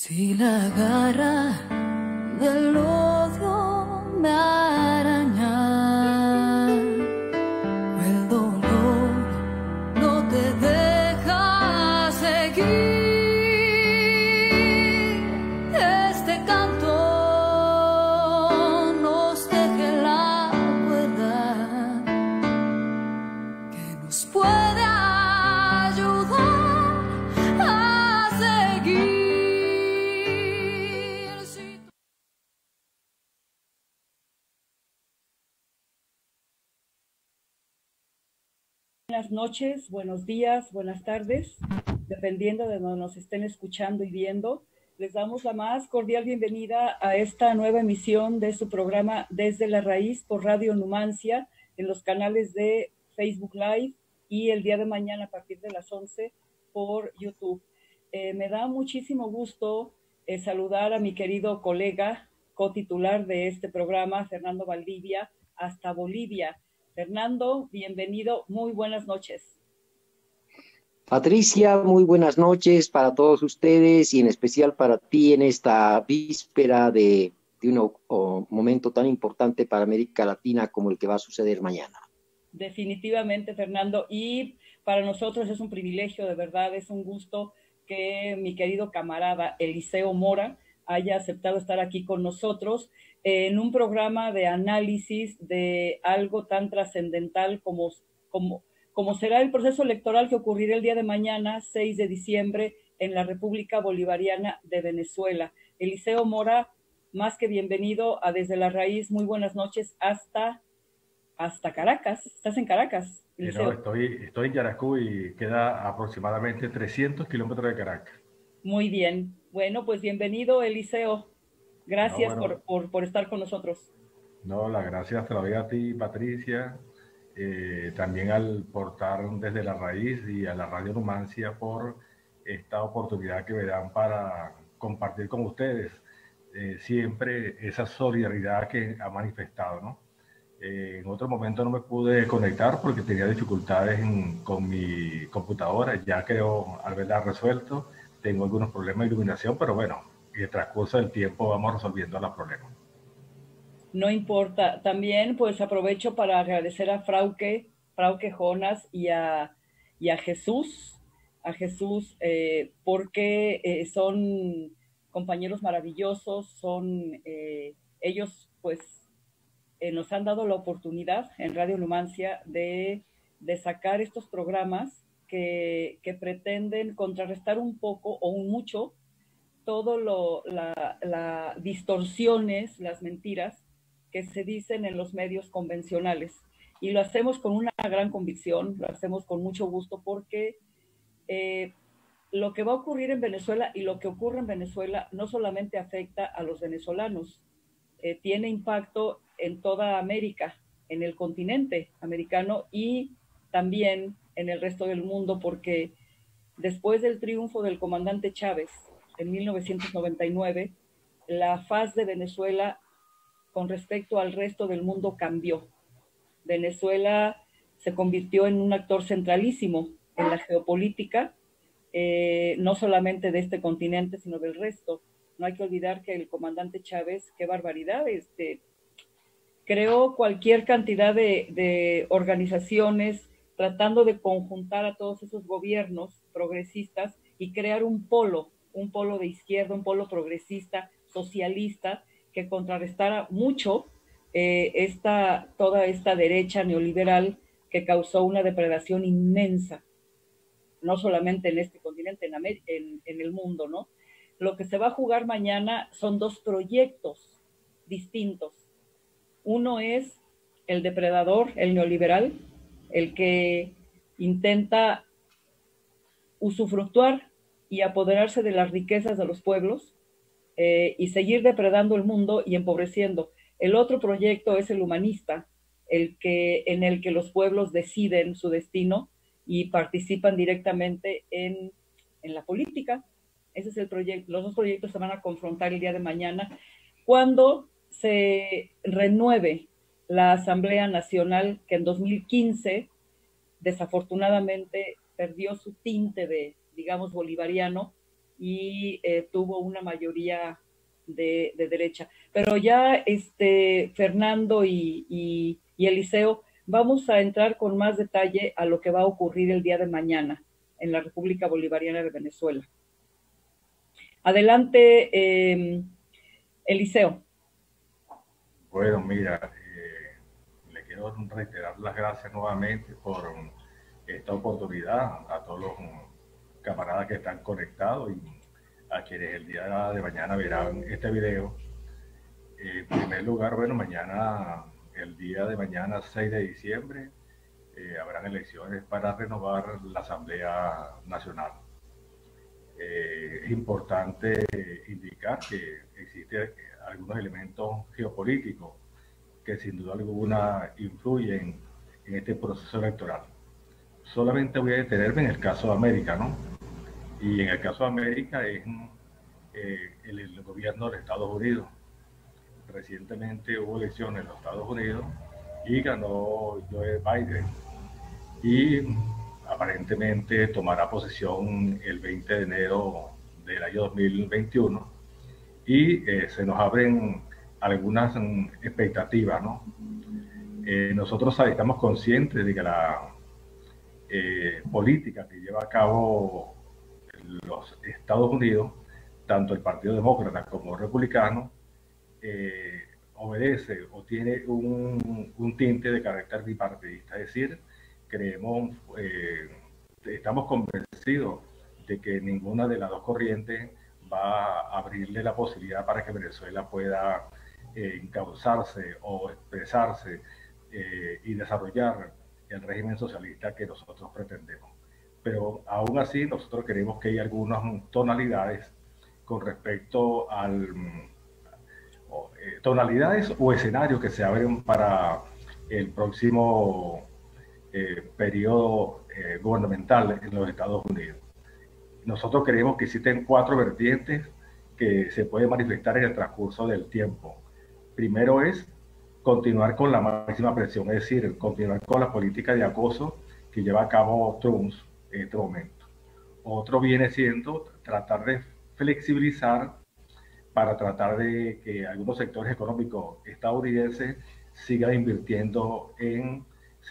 Si la garra del odio me araña, o el dolor no te deja seguir, este canto nos teje la cuerda que nos puede ayudar a seguir. Buenas noches, buenos días, buenas tardes, dependiendo de donde nos estén escuchando y viendo. Les damos la más cordial bienvenida a esta nueva emisión de su programa Desde la Raíz por Radio Numancia en los canales de Facebook Live y el día de mañana a partir de las 11 por YouTube. Me da muchísimo gusto saludar a mi querido colega, cotitular de este programa, Fernando Valdivia, hasta Bolivia. Fernando, bienvenido, muy buenas noches. Patricia, muy buenas noches para todos ustedes y en especial para ti en esta víspera de un momento tan importante para América Latina como el que va a suceder mañana. Definitivamente, Fernando, y para nosotros es un privilegio, de verdad, es un gusto que mi querido camarada Eliseo Mora haya aceptado estar aquí con nosotros en un programa de análisis de algo tan trascendental como será el proceso electoral que ocurrirá el día de mañana, 6 de diciembre, en la República Bolivariana de Venezuela. Eliseo Mora, más que bienvenido a Desde la Raíz, muy buenas noches hasta Caracas. ¿Estás en Caracas, Eliseo? No, estoy en Yaracú y queda aproximadamente 300 kilómetros de Caracas. Muy bien. Bueno, pues bienvenido, Eliseo. Gracias por estar con nosotros. No, las gracias te las doy a ti, Patricia, también al portal Desde la Raíz y a la Radio Numancia por esta oportunidad que me dan para compartir con ustedes siempre esa solidaridad que ha manifestado, ¿no? En otro momento no me pude conectar porque tenía dificultades con mi computadora, ya creo haberla resuelto. Tengo algunos problemas de iluminación, pero bueno, en el transcurso del tiempo vamos resolviendo los problemas. No importa. También pues aprovecho para agradecer a Frauke Jonas y a Jesús, porque son compañeros maravillosos, ellos pues nos han dado la oportunidad en Radio Numancia de sacar estos programas que pretenden contrarrestar un poco o un mucho todo las distorsiones, las mentiras que se dicen en los medios convencionales. Y lo hacemos con una gran convicción, lo hacemos con mucho gusto porque lo que va a ocurrir en Venezuela y lo que ocurre en Venezuela no solamente afecta a los venezolanos, tiene impacto en toda América, en el continente americano y también en el resto del mundo, porque después del triunfo del comandante Chávez en 1999, la faz de Venezuela con respecto al resto del mundo cambió. Venezuela se convirtió en un actor centralísimo en la geopolítica, no solamente de este continente, sino del resto. No hay que olvidar que el comandante Chávez, qué barbaridad, creó cualquier cantidad de organizaciones tratando de conjuntar a todos esos gobiernos progresistas y crear un polo de izquierda, un polo progresista, socialista, que contrarrestara mucho toda esta derecha neoliberal que causó una depredación inmensa, no solamente en este continente, en el mundo, ¿no? Lo que se va a jugar mañana son dos proyectos distintos. Uno es el depredador, el neoliberal, el que intenta usufructuar y apoderarse de las riquezas de los pueblos y seguir depredando el mundo y empobreciendo. El otro proyecto es el humanista, en el que los pueblos deciden su destino y participan directamente en la política. Ese es el proyecto. Los dos proyectos se van a confrontar el día de mañana cuando se renueve la Asamblea Nacional, que en 2015 desafortunadamente perdió su tinte de, digamos, bolivariano y tuvo una mayoría de derecha. Pero ya Fernando y Eliseo, vamos a entrar con más detalle a lo que va a ocurrir el día de mañana en la República Bolivariana de Venezuela. Adelante, Eliseo. Bueno, mira, le quiero reiterar las gracias nuevamente por esta oportunidad a todos los camaradas que están conectados y a quienes el día de mañana verán este video. En primer lugar, bueno, mañana, el día de mañana, 6 de diciembre, habrán elecciones para renovar la Asamblea Nacional. Es importante indicar que existen algunos elementos geopolíticos que sin duda alguna influyen en este proceso electoral. Solamente voy a detenerme en el caso de América, ¿no? Y en el caso de América es el gobierno de Estados Unidos. Recientemente hubo elecciones en los Estados Unidos y ganó Joe Biden. Y aparentemente tomará posesión el 20 de enero del año 2021 y se nos abren algunas expectativas, ¿no? Nosotros estamos conscientes de que la política que lleva a cabo los Estados Unidos, tanto el Partido Demócrata como el Republicano, obedece o tiene un tinte de carácter bipartidista, es decir, estamos convencidos de que ninguna de las dos corrientes va a abrirle la posibilidad para que Venezuela pueda encauzarse o expresarse y desarrollar el régimen socialista que nosotros pretendemos. Pero aún así nosotros creemos que hay algunas tonalidades con respecto al tonalidades o escenarios que se abren para el próximo periodo gubernamental en los Estados Unidos. Nosotros creemos que existen 4 vertientes que se pueden manifestar en el transcurso del tiempo. Primero es continuar con la máxima presión, es decir, continuar con la política de acoso que lleva a cabo Trump en este momento. Otro viene siendo tratar de flexibilizar para tratar de que algunos sectores económicos estadounidenses sigan invirtiendo en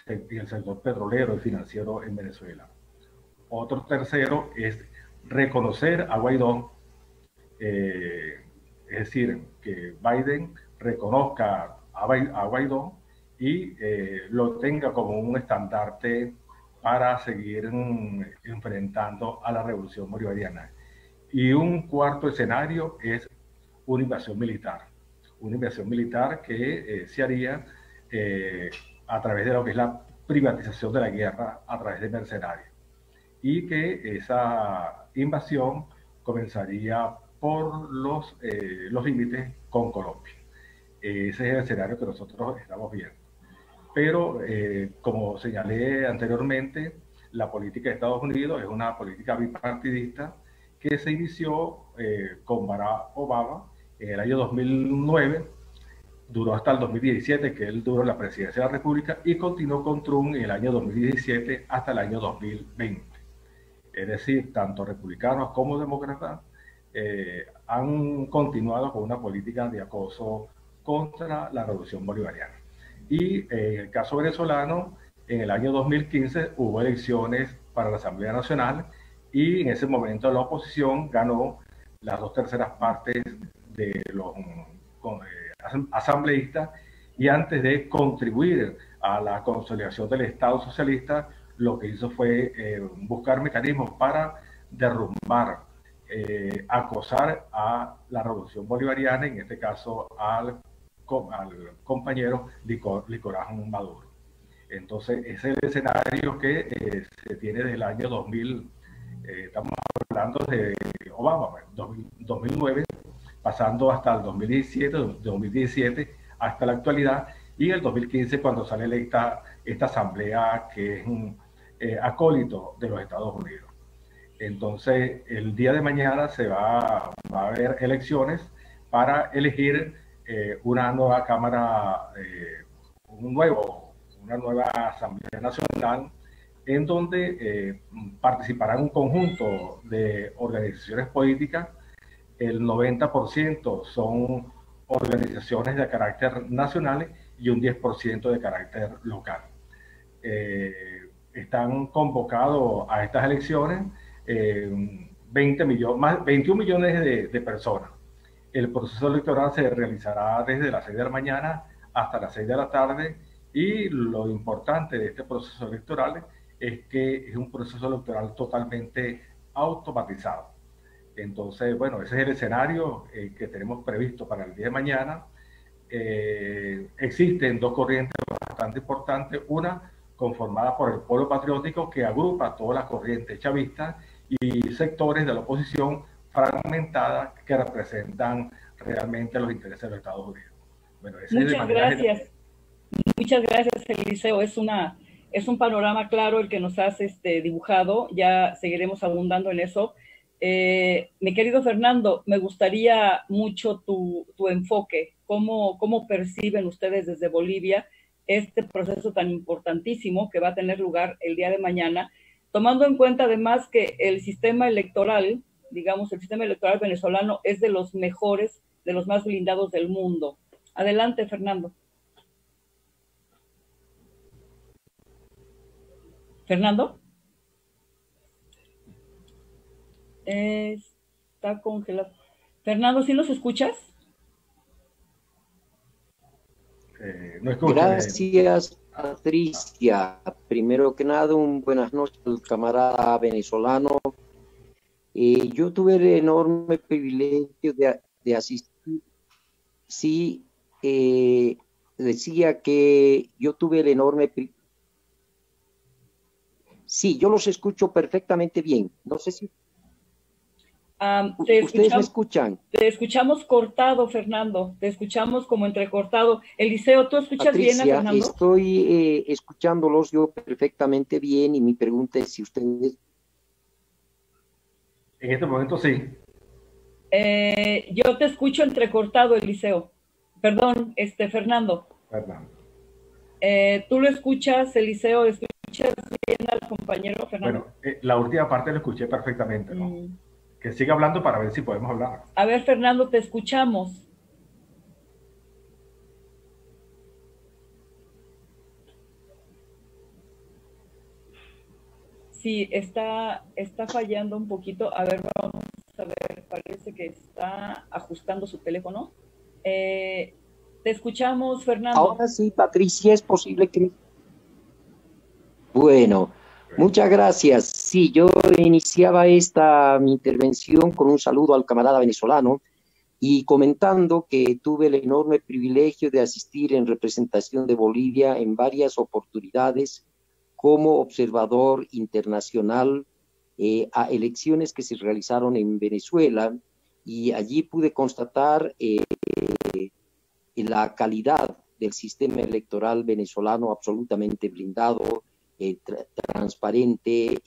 el sector petrolero y financiero en Venezuela. Otro tercero es reconocer a Guaidó, es decir, que Biden reconozca a Guaidó y lo tenga como un estandarte para seguir enfrentando a la revolución bolivariana. Y un cuarto escenario es una invasión militar que se haría a través de lo que es la privatización de la guerra a través de mercenarios, y que esa invasión comenzaría por los límites con Colombia. Ese es el escenario que nosotros estamos viendo. Pero, como señalé anteriormente, la política de Estados Unidos es una política bipartidista que se inició con Barack Obama en el año 2009, duró hasta el 2017, que él duró en la presidencia de la República, y continuó con Trump en el año 2017 hasta el año 2020. Es decir, tanto republicanos como demócratas han continuado con una política de acoso contra la revolución bolivariana. Y en el caso venezolano, en el año 2015 hubo elecciones para la Asamblea Nacional y en ese momento la oposición ganó las 2/3 partes de los asambleístas, y antes de contribuir a la consolidación del Estado socialista, lo que hizo fue buscar mecanismos para derrumbar, acosar a la revolución bolivariana, en este caso al compañero Nicolás Maduro. Entonces, ese es el escenario que se tiene desde el año 2000, estamos hablando de Obama, 2009, pasando hasta el 2017 hasta la actualidad, y el 2015 cuando sale electa esta asamblea que es un acólito de los Estados Unidos. Entonces, el día de mañana va a haber elecciones para elegir una nueva Cámara, una nueva Asamblea Nacional en donde participarán un conjunto de organizaciones políticas. El 90% son organizaciones de carácter nacional y un 10% de carácter local. Están convocados a estas elecciones 21 millones de personas. El proceso electoral se realizará desde las 6 de la mañana hasta las 6 de la tarde, y lo importante de este proceso electoral es que es un proceso electoral totalmente automatizado. Entonces, bueno, ese es el escenario que tenemos previsto para el día de mañana. Existen dos corrientes bastante importantes, una conformada por el Polo Patriótico, que agrupa todas las corrientes chavistas, y sectores de la oposición fragmentada que representan realmente los intereses de los Estados Unidos. Bueno, ese es de manera general. Muchas gracias, Eliseo. Es un panorama claro el que nos has dibujado. Ya seguiremos abundando en eso. Mi querido Fernando, me gustaría mucho tu enfoque. ¿Cómo perciben ustedes desde Bolivia este proceso tan importantísimo que va a tener lugar el día de mañana, tomando en cuenta además que el sistema electoral, digamos, el sistema electoral venezolano es de los mejores, de los más blindados del mundo? Adelante, Fernando. ¿Fernando? Está congelado. Fernando, ¿sí nos escuchas? No escucho. Gracias, Patricia. Primero que nada, buenas noches al camarada venezolano. Yo tuve el enorme privilegio de asistir. Sí, decía que yo tuve el enorme privilegio. Sí, yo los escucho perfectamente bien. No sé si ¿ustedes me escuchan? Te escuchamos cortado, Fernando. Te escuchamos como entrecortado. Eliseo, ¿tú escuchas Patricia, bien a Fernando? Estoy escuchándolos yo perfectamente bien, y mi pregunta es si ustedes... En este momento sí. Yo te escucho entrecortado, Eliseo. Perdón, Fernando. Fernando. ¿Tú lo escuchas, Eliseo? ¿Escuchas bien al compañero Fernando? Bueno, la última parte lo escuché perfectamente, ¿no? Que siga hablando para ver si podemos hablar. A ver, Fernando, te escuchamos. Sí, está fallando un poquito. A ver, vamos a ver, parece que está ajustando su teléfono. Te escuchamos, Fernando. Ahora sí, Patricia, es posible que... Bueno, muchas gracias. Sí, yo iniciaba mi intervención con un saludo al camarada venezolano y comentando que tuve el enorme privilegio de asistir en representación de Bolivia en varias oportunidades como observador internacional a elecciones que se realizaron en Venezuela, y allí pude constatar la calidad del sistema electoral venezolano, absolutamente blindado, transparente,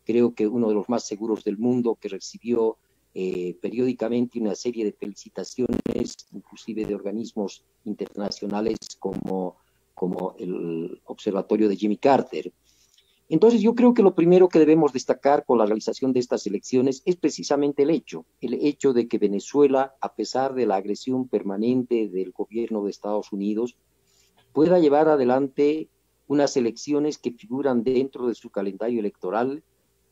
creo que uno de los más seguros del mundo, que recibió periódicamente una serie de felicitaciones, inclusive de organismos internacionales como el Observatorio de Jimmy Carter. Entonces, yo creo que lo primero que debemos destacar con la realización de estas elecciones es precisamente el hecho de que Venezuela, a pesar de la agresión permanente del gobierno de Estados Unidos, pueda llevar adelante unas elecciones que figuran dentro de su calendario electoral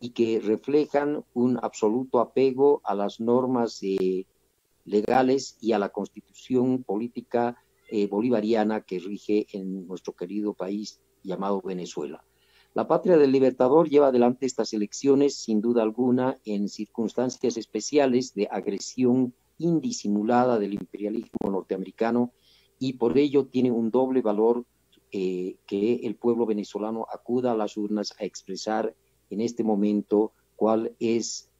y que reflejan un absoluto apego a las normas legales y a la constitución política bolivariana que rige en nuestro querido país llamado Venezuela. La patria del Libertador lleva adelante estas elecciones, sin duda alguna, en circunstancias especiales de agresión indisimulada del imperialismo norteamericano, y por ello tiene un doble valor que el pueblo venezolano acuda a las urnas a expresar en este momento cuál es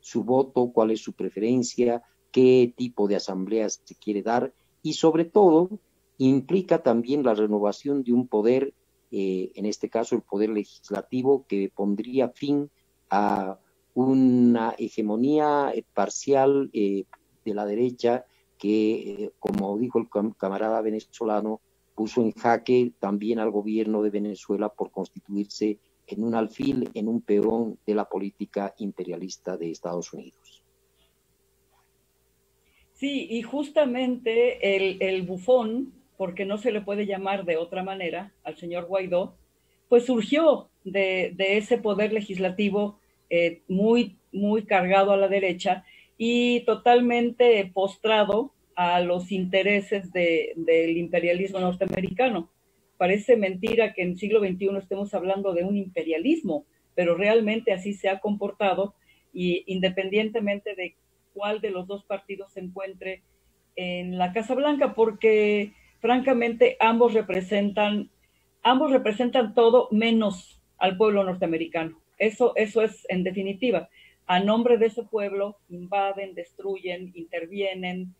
su voto, cuál es su preferencia, qué tipo de asambleas se quiere dar, y sobre todo implica también la renovación de un poder, en este caso el poder legislativo, que pondría fin a una hegemonía parcial de la derecha que, como dijo el camarada venezolano, puso en jaque también al gobierno de Venezuela por constituirse en un alfil, en un peón de la política imperialista de Estados Unidos. Sí, y justamente el bufón, porque no se le puede llamar de otra manera al señor Guaidó, pues surgió de ese poder legislativo muy cargado a la derecha y totalmente postrado a los intereses del imperialismo norteamericano. Parece mentira que en el siglo XXI estemos hablando de un imperialismo, pero realmente así se ha comportado, y independientemente de cuál de los dos partidos se encuentre en la Casa Blanca, porque francamente ambos representan todo menos al pueblo norteamericano. Eso es en definitiva. A nombre de ese pueblo invaden, destruyen, intervienen,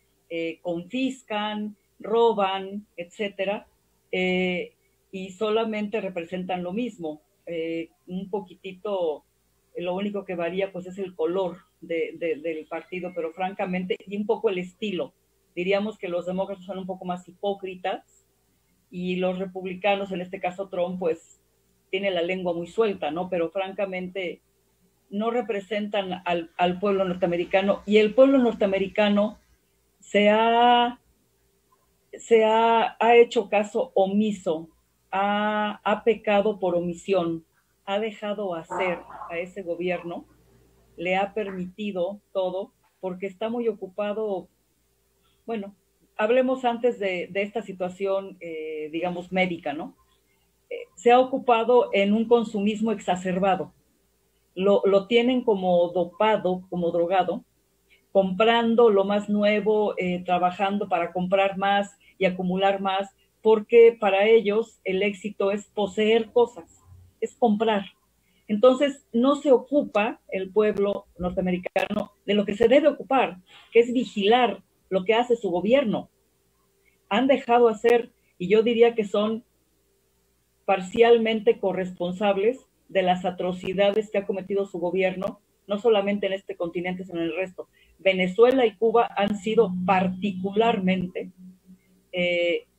confiscan, roban, etcétera, y solamente representan lo mismo. Un poquitito, lo único que varía pues es el color del partido, pero francamente, y un poco el estilo. Diríamos que los demócratas son un poco más hipócritas y los republicanos, en este caso Trump, pues tiene la lengua muy suelta, ¿no? Pero francamente no representan al pueblo norteamericano, y el pueblo norteamericano ha hecho caso omiso, ha pecado por omisión, ha dejado hacer a ese gobierno, le ha permitido todo, porque está muy ocupado. Bueno, hablemos antes de esta situación, digamos, médica, ¿no? Se ha ocupado en un consumismo exacerbado. Lo tienen como dopado, como drogado, comprando lo más nuevo, trabajando para comprar más y acumular más, porque para ellos el éxito es poseer cosas, es comprar. Entonces, no se ocupa el pueblo norteamericano de lo que se debe ocupar, que es vigilar lo que hace su gobierno. Han dejado hacer, y yo diría que son parcialmente corresponsables de las atrocidades que ha cometido su gobierno, no solamente en este continente, sino en el resto. Venezuela y Cuba han sido particularmente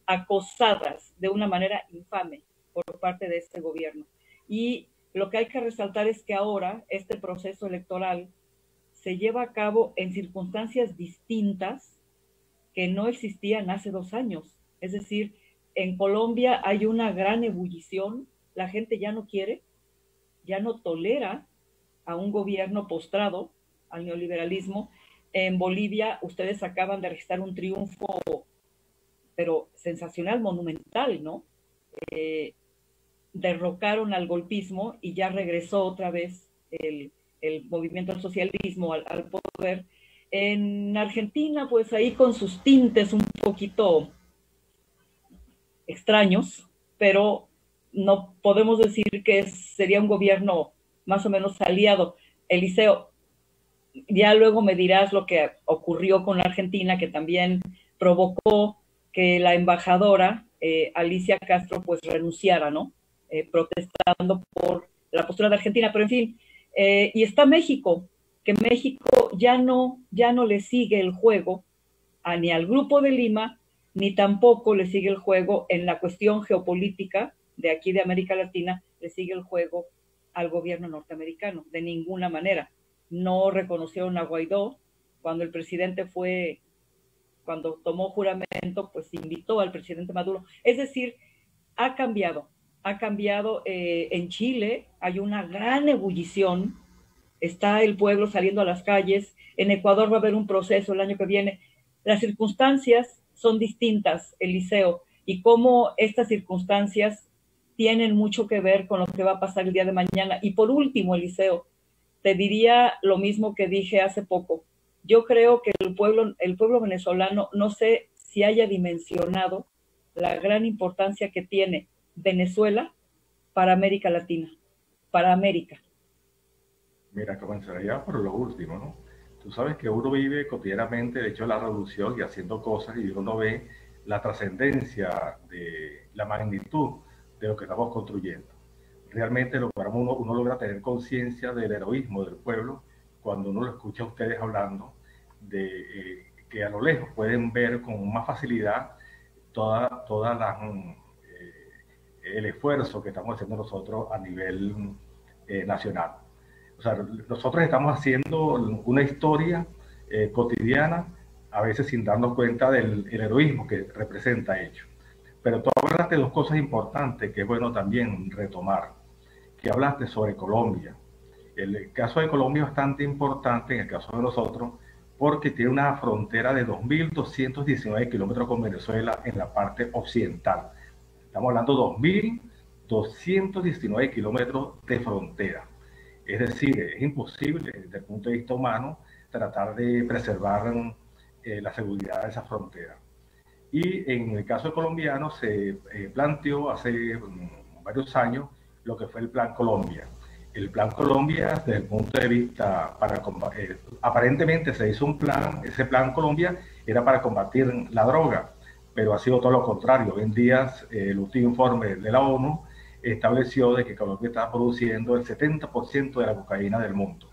acosadas de una manera infame por parte de este gobierno. Y lo que hay que resaltar es que ahora este proceso electoral se lleva a cabo en circunstancias distintas que no existían hace 2 años. Es decir, en Colombia hay una gran ebullición, la gente ya no quiere, ya no tolera a un gobierno postrado al neoliberalismo. En Bolivia ustedes acaban de registrar un triunfo, pero sensacional, monumental, ¿no? Derrocaron al golpismo y ya regresó otra vez el movimiento al socialismo, al poder. En Argentina, pues ahí con sus tintes un poquito extraños, pero no podemos decir que sería un gobierno más o menos aliado. Eliseo, ya luego me dirás lo que ocurrió con la Argentina, que también provocó que la embajadora Alicia Castro pues renunciara, ¿no? Protestando por la postura de Argentina, pero en fin, y está México, que México ya no le sigue el juego ni al Grupo de Lima, ni tampoco le sigue el juego en la cuestión geopolítica de aquí de América Latina, le sigue el juego al gobierno norteamericano, de ninguna manera. No reconocieron a Guaidó. Cuando el presidente cuando tomó juramento, pues invitó al presidente Maduro. Es decir, ha cambiado. En Chile hay una gran ebullición, está el pueblo saliendo a las calles, en Ecuador va a haber un proceso el año que viene. Las circunstancias son distintas, Eliseo, y cómo estas circunstancias tienen mucho que ver con lo que va a pasar el día de mañana. Y por último, Eliseo, te diría lo mismo que dije hace poco. Yo creo que el pueblo venezolano, no sé si haya dimensionado la gran importancia que tiene Venezuela para América Latina, para América. Mira, comenzaría por lo último, ¿no? Tú sabes que uno vive cotidianamente, de hecho, la revolución y haciendo cosas, y uno ve la trascendencia de la magnitud de lo que estamos construyendo. Realmente uno logra tener conciencia del heroísmo del pueblo cuando uno lo escucha a ustedes hablando de que a lo lejos pueden ver con más facilidad el esfuerzo que estamos haciendo nosotros a nivel nacional. O sea, nosotros estamos haciendo una historia cotidiana, a veces sin darnos cuenta del heroísmo que representa ello. Pero tú hablaste de dos cosas importantes que es bueno también retomar, que hablaste sobre Colombia. El caso de Colombia es bastante importante en el caso de nosotros, porque tiene una frontera de 2.219 kilómetros con Venezuela en la parte occidental. Estamos hablando de 2.219 kilómetros de frontera. Es decir, es imposible desde el punto de vista humano tratar de preservar la seguridad de esa frontera. Y en el caso colombiano se planteó hace varios años lo que fue el Plan Colombia. El Plan Colombia, desde el punto de vista, aparentemente se hizo un plan, ese Plan Colombia era para combatir la droga, pero ha sido todo lo contrario. Hoy en día, el último informe de la ONU estableció de que Colombia está produciendo el 70% de la cocaína del mundo.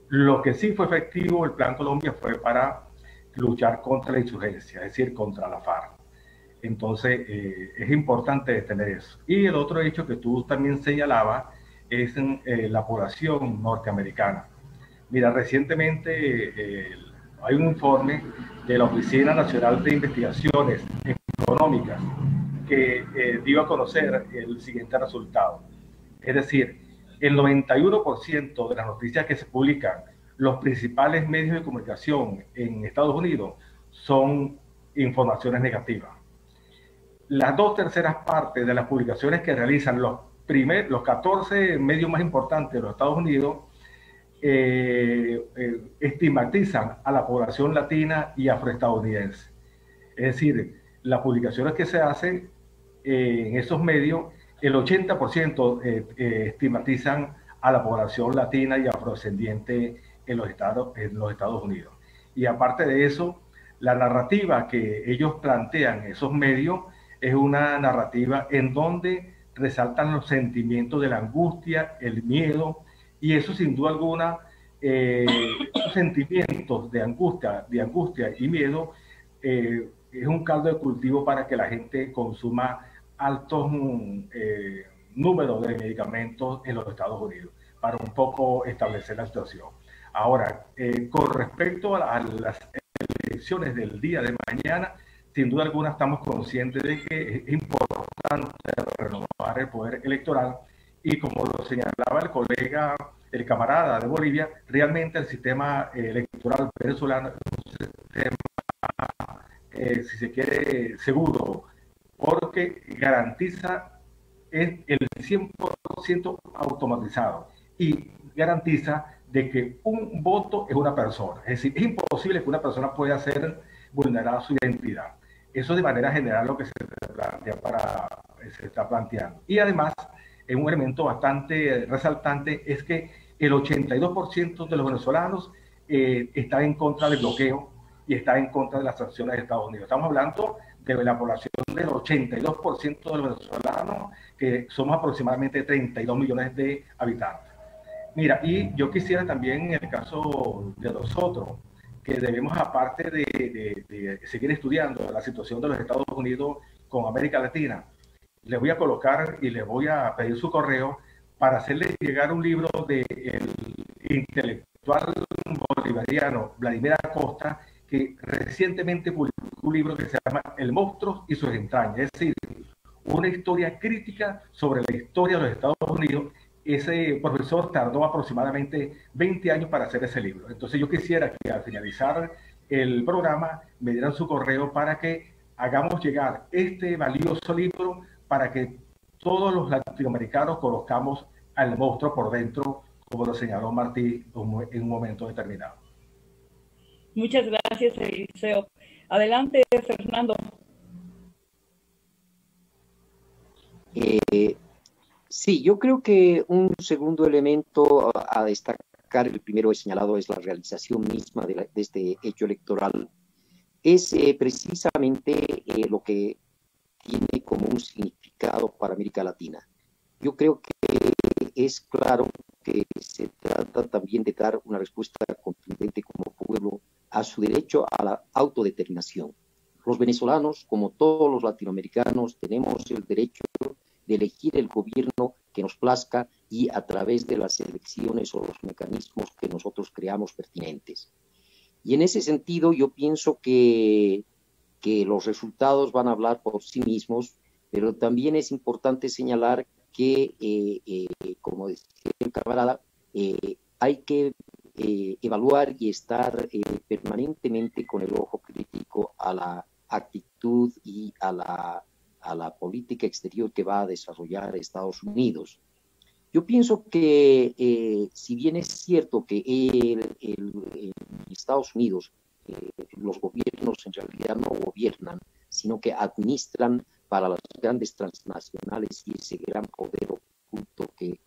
Lo que sí fue efectivo, el Plan Colombia, fue para luchar contra la insurgencia, es decir, contra la FARC. Entonces, es importante tener eso. Y el otro hecho que tú también señalabas es la población norteamericana. Mira, recientemente hay un informe de la Oficina Nacional de Investigaciones Económicas que dio a conocer el siguiente resultado. Es decir, el 91% de las noticias que se publican los principales medios de comunicación en Estados Unidos son informaciones negativas. Las 2/3 partes de las publicaciones que realizan los 14 medios más importantes de los Estados Unidos estigmatizan a la población latina y afroestadounidense. Es decir, las publicaciones que se hacen en esos medios, el 80% estigmatizan a la población latina y afrodescendiente en los Estados Unidos. Y aparte de eso, la narrativa que ellos plantean, esos medios, es una narrativa en donde resaltan los sentimientos de la angustia, el miedo, y eso sin duda alguna, esos sentimientos de angustia y miedo, es un caldo de cultivo para que la gente consuma altos números de medicamentos en los Estados Unidos, para un poco establecer la situación. Ahora, con respecto a las elecciones del día de mañana, sin duda alguna estamos conscientes de que es importante renovar el poder electoral y como lo señalaba el colega, el camarada de Bolivia, realmente el sistema electoral venezolano es un sistema, si se quiere, seguro, porque garantiza el 100% automatizado y garantiza de que un voto es una persona. Es decir, es imposible que una persona pueda ser vulnerada su identidad. Eso de manera general lo que se está planteando. Y además, un elemento bastante resaltante es que el 82% de los venezolanos está en contra del bloqueo y está en contra de las sanciones de Estados Unidos. Estamos hablando de la población del 82% de los venezolanos, que somos aproximadamente 32 millones de habitantes. Mira, y yo quisiera también, en el caso de nosotros, que debemos, aparte de seguir estudiando la situación de los Estados Unidos con América Latina, les voy a colocar y les voy a pedir su correo para hacerles llegar un libro del intelectual bolivariano Vladimir Acosta, que recientemente publicó un libro que se llama El monstruo y sus entrañas, es decir, una historia crítica sobre la historia de los Estados Unidos. Ese profesor tardó aproximadamente 20 años para hacer ese libro. Entonces yo quisiera que al finalizar el programa me dieran su correo para que hagamos llegar este valioso libro para que todos los latinoamericanos conozcamos al monstruo por dentro, como lo señaló Martí en un momento determinado. Muchas gracias, Eliseo. Adelante, Fernando. Sí, yo creo que un segundo elemento a destacar, el primero señalado, es la realización misma de este hecho electoral. Es precisamente lo que tiene como un significado para América Latina. Yo creo que es claro que se trata también de dar una respuesta contundente como pueblo a su derecho a la autodeterminación. Los venezolanos, como todos los latinoamericanos, tenemos el derecho de elegir el gobierno que nos plazca y a través de las elecciones o los mecanismos que nosotros creamos pertinentes. Y en ese sentido yo pienso que los resultados van a hablar por sí mismos, pero también es importante señalar que, como decía el camarada, hay que evaluar y estar permanentemente con el ojo crítico a la actitud y a la política exterior que va a desarrollar Estados Unidos. Yo pienso que si bien es cierto que en Estados Unidos los gobiernos en realidad no gobiernan, sino que administran para las grandes transnacionales y ese gran poder oculto que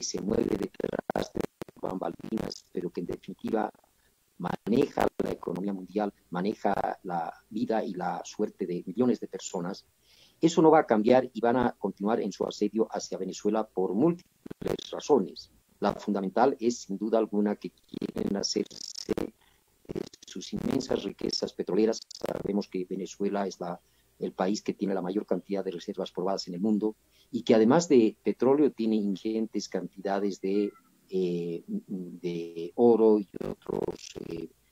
se mueve detrás de bambalinas, pero que en definitiva maneja la economía mundial, maneja la vida y la suerte de millones de personas. Eso no va a cambiar y van a continuar en su asedio hacia Venezuela por múltiples razones. La fundamental es, sin duda alguna, que quieren hacerse sus inmensas riquezas petroleras. Sabemos que Venezuela es el país que tiene la mayor cantidad de reservas probadas en el mundo y que además de petróleo tiene ingentes cantidades de oro y otros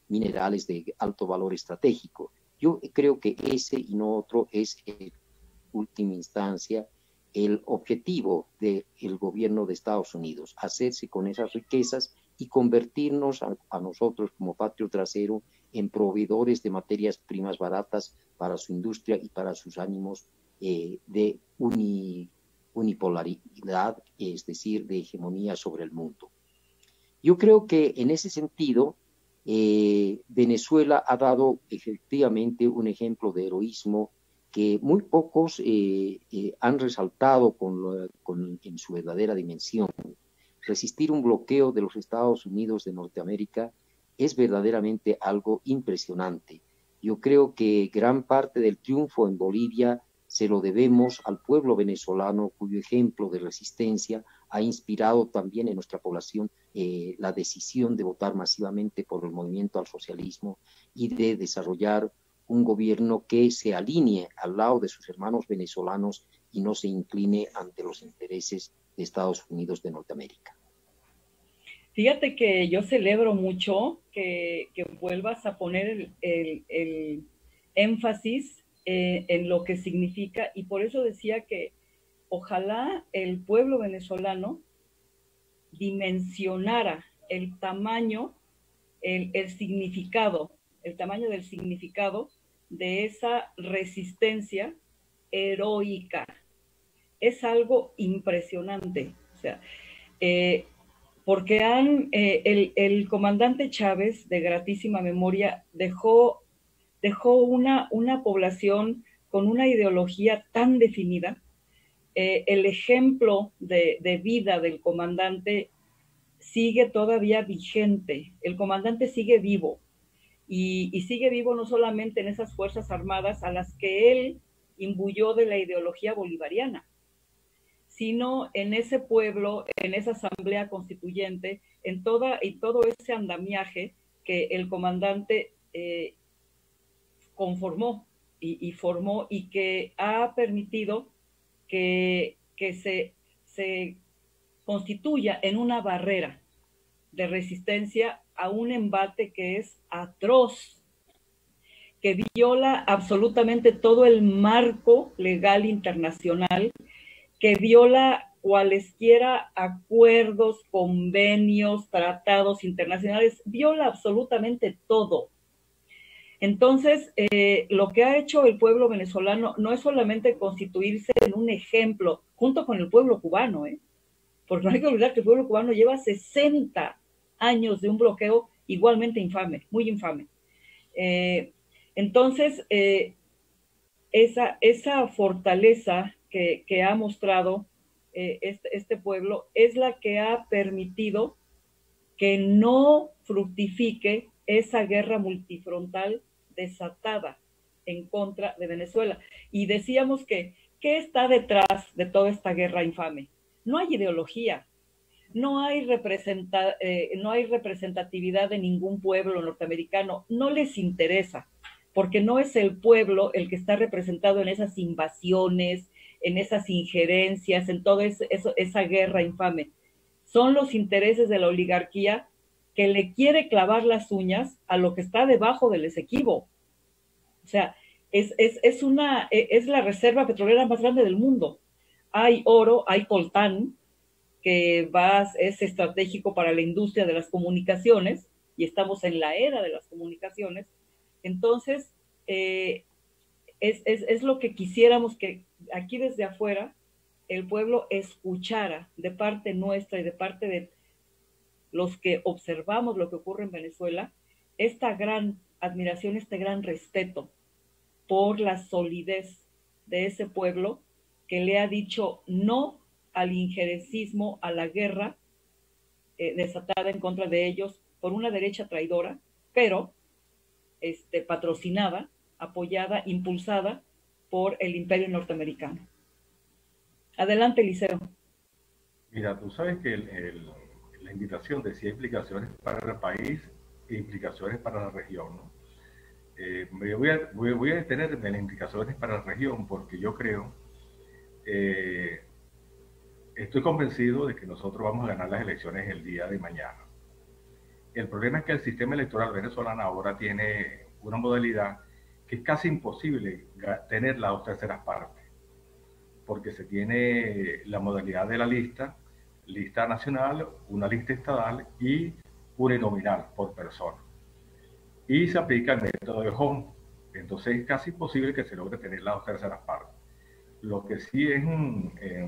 minerales de alto valor estratégico. Yo creo que ese y no otro es en última instancia el objetivo del gobierno de Estados Unidos, hacerse con esas riquezas y convertirnos a nosotros como patrio trasero en proveedores de materias primas baratas para su industria y para sus ánimos de unipolaridad, es decir, de hegemonía sobre el mundo. Yo creo que en ese sentido Venezuela ha dado efectivamente un ejemplo de heroísmo que muy pocos han resaltado en su verdadera dimensión. Resistir un bloqueo de los Estados Unidos de Norteamérica es verdaderamente algo impresionante. Yo creo que gran parte del triunfo en Bolivia se lo debemos al pueblo venezolano, cuyo ejemplo de resistencia ha inspirado también en nuestra población la decisión de votar masivamente por el movimiento al socialismo y de desarrollar un gobierno que se alinee al lado de sus hermanos venezolanos y no se incline ante los intereses de Estados Unidos de Norteamérica. Fíjate que yo celebro mucho que vuelvas a poner el énfasis en lo que significa, y por eso decía que ojalá el pueblo venezolano dimensionara el tamaño, el significado, el tamaño del significado de esa resistencia heroica. Es algo impresionante. O sea, porque el comandante Chávez, de gratísima memoria, dejó una población con una ideología tan definida. El ejemplo de vida del comandante sigue todavía vigente. El comandante sigue vivo y sigue vivo no solamente en esas Fuerzas Armadas a las que él imbuyó de la ideología bolivariana, sino en ese pueblo, en esa asamblea constituyente, en todo ese andamiaje que el comandante conformó y formó y que ha permitido que se constituya en una barrera de resistencia a un embate que es atroz, que viola absolutamente todo el marco legal internacional, que viola cualesquiera acuerdos, convenios, tratados internacionales, viola absolutamente todo. Entonces, lo que ha hecho el pueblo venezolano no es solamente constituirse en un ejemplo, junto con el pueblo cubano, porque no hay que olvidar que el pueblo cubano lleva 60 años de un bloqueo igualmente infame, muy infame. Entonces, esa fortaleza que ha mostrado este pueblo es la que ha permitido que no fructifique esa guerra multifrontal desatada en contra de Venezuela. Y decíamos que, ¿qué está detrás de toda esta guerra infame? No hay ideología, no hay representatividad de ningún pueblo norteamericano, no les interesa, porque no es el pueblo el que está representado en esas invasiones, en esas injerencias, en toda esa guerra infame. Son los intereses de la oligarquía que le quiere clavar las uñas a lo que está debajo del Esequibo. O sea, es la reserva petrolera más grande del mundo. Hay oro, hay coltán, que es estratégico para la industria de las comunicaciones, y estamos en la era de las comunicaciones. Entonces, es lo que quisiéramos que aquí desde afuera el pueblo escuchara de parte nuestra y de parte de los que observamos lo que ocurre en Venezuela, esta gran admiración, este gran respeto por la solidez de ese pueblo que le ha dicho no al injerencismo, a la guerra desatada en contra de ellos por una derecha traidora, pero patrocinada, apoyada, impulsada por el imperio norteamericano. Adelante, Eliseo. Mira, tú sabes que la invitación decía implicaciones para el país e implicaciones para la región, ¿no? Voy a detenerme en las implicaciones para la región porque yo creo, estoy convencido de que nosotros vamos a ganar las elecciones el día de mañana. El problema es que el sistema electoral venezolano ahora tiene una modalidad que es casi imposible tener las 2/3 partes, porque se tiene la modalidad de la lista nacional, una lista estatal y uninominal por persona. Y se aplica el método de Home. Entonces es casi imposible que se logre tener las 2/3 partes. Lo que sí es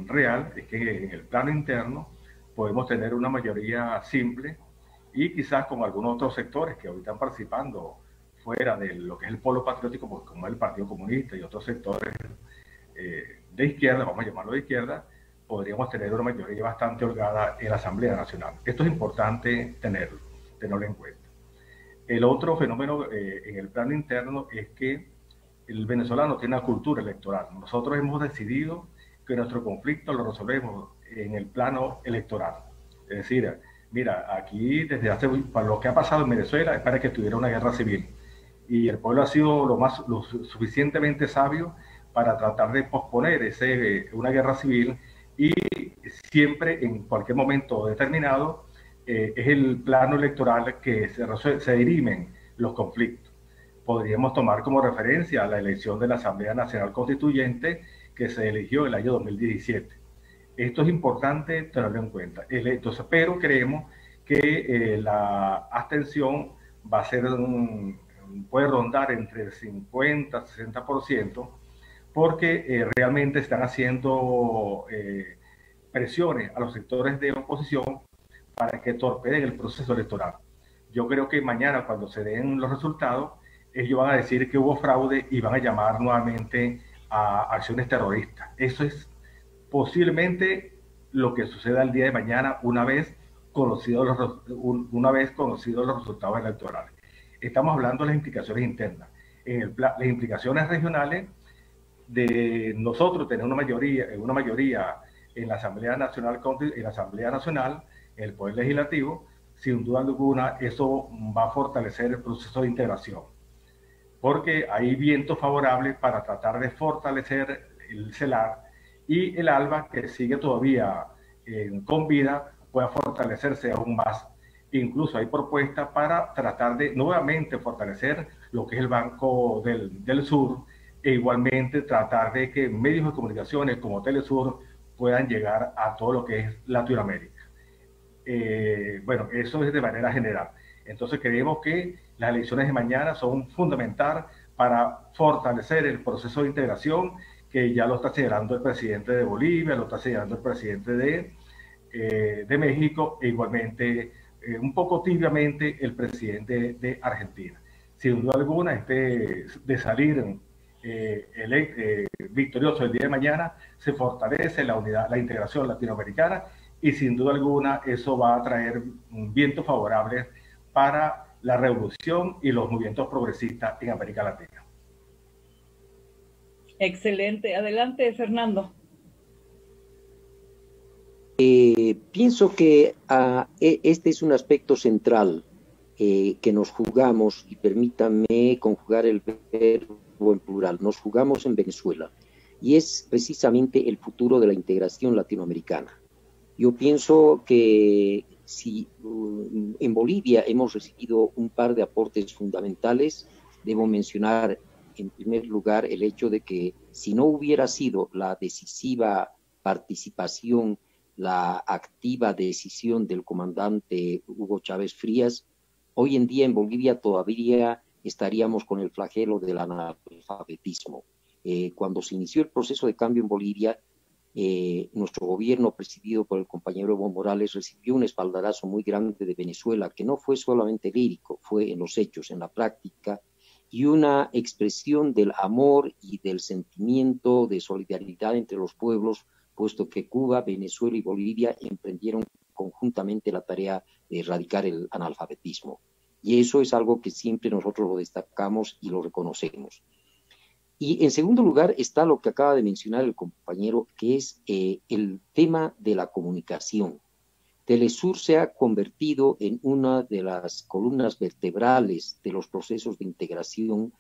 real es que en el plano interno podemos tener una mayoría simple y quizás con algunos otros sectores que ahorita están participando fuera de lo que es el polo patriótico, como el Partido Comunista y otros sectores de izquierda, vamos a llamarlo de izquierda, podríamos tener una mayoría bastante holgada en la Asamblea Nacional. Esto es importante tenerlo en cuenta. El otro fenómeno en el plano interno es que el venezolano tiene una cultura electoral. Nosotros hemos decidido que nuestro conflicto lo resolvemos en el plano electoral. Es decir, mira, aquí para lo que ha pasado en Venezuela es para que tuviera una guerra civil. Y el pueblo ha sido lo suficientemente sabio para tratar de posponer una guerra civil, y siempre en cualquier momento determinado es el plano electoral que se dirimen los conflictos. Podríamos tomar como referencia la elección de la Asamblea Nacional Constituyente que se eligió el año 2017. Esto es importante tenerlo en cuenta. Entonces, pero creemos que la abstención va a ser puede rondar entre el 50 y 60%, porque realmente están haciendo presiones a los sectores de oposición para que torpeden el proceso electoral. Yo creo que mañana, cuando se den los resultados, ellos van a decir que hubo fraude y van a llamar nuevamente a acciones terroristas. Eso es posiblemente lo que suceda el día de mañana una vez conocidos los resultados electorales. Estamos hablando de las implicaciones internas. Las implicaciones regionales de nosotros tener una mayoría en la Asamblea Nacional, en el Poder Legislativo, sin duda alguna eso va a fortalecer el proceso de integración, porque hay vientos favorables para tratar de fortalecer el CELAR, y el ALBA, que sigue todavía con vida, pueda fortalecerse aún más. Incluso hay propuestas para tratar de nuevamente fortalecer lo que es el Banco del Sur, e igualmente tratar de que medios de comunicaciones como Telesur puedan llegar a todo lo que es Latinoamérica. Bueno, eso es de manera general. Entonces creemos que las elecciones de mañana son fundamentales para fortalecer el proceso de integración, que ya lo está señalando el presidente de Bolivia, lo está señalando el presidente de México, e igualmente un poco tibiamente el presidente de Argentina. Sin duda alguna, de salir victorioso el día de mañana, se fortalece la unidad, la integración latinoamericana, y sin duda alguna eso va a traer un viento favorable para la revolución y los movimientos progresistas en América Latina. Excelente. Adelante, Fernando. Pienso que este es un aspecto central que nos jugamos, y permítanme conjugar el verbo en plural, nos jugamos en Venezuela. y es precisamente el futuro de la integración latinoamericana. Yo pienso que si en Bolivia hemos recibido un par de aportes fundamentales, debo mencionar en primer lugar el hecho de que si no hubiera sido la decisiva participación, la activa decisión del comandante Hugo Chávez Frías, hoy en día en Bolivia todavía estaríamos con el flagelo del analfabetismo. Cuando se inició el proceso de cambio en Bolivia, nuestro gobierno, presidido por el compañero Evo Morales, recibió un espaldarazo muy grande de Venezuela, que no fue solamente lírico, fue en los hechos, en la práctica, y una expresión del amor y del sentimiento de solidaridad entre los pueblos, puesto que Cuba, Venezuela y Bolivia emprendieron conjuntamente la tarea de erradicar el analfabetismo. Y eso es algo que siempre nosotros lo destacamos y lo reconocemos. Y en segundo lugar está lo que acaba de mencionar el compañero, que es el tema de la comunicación. Telesur se ha convertido en una de las columnas vertebrales de los procesos de integración,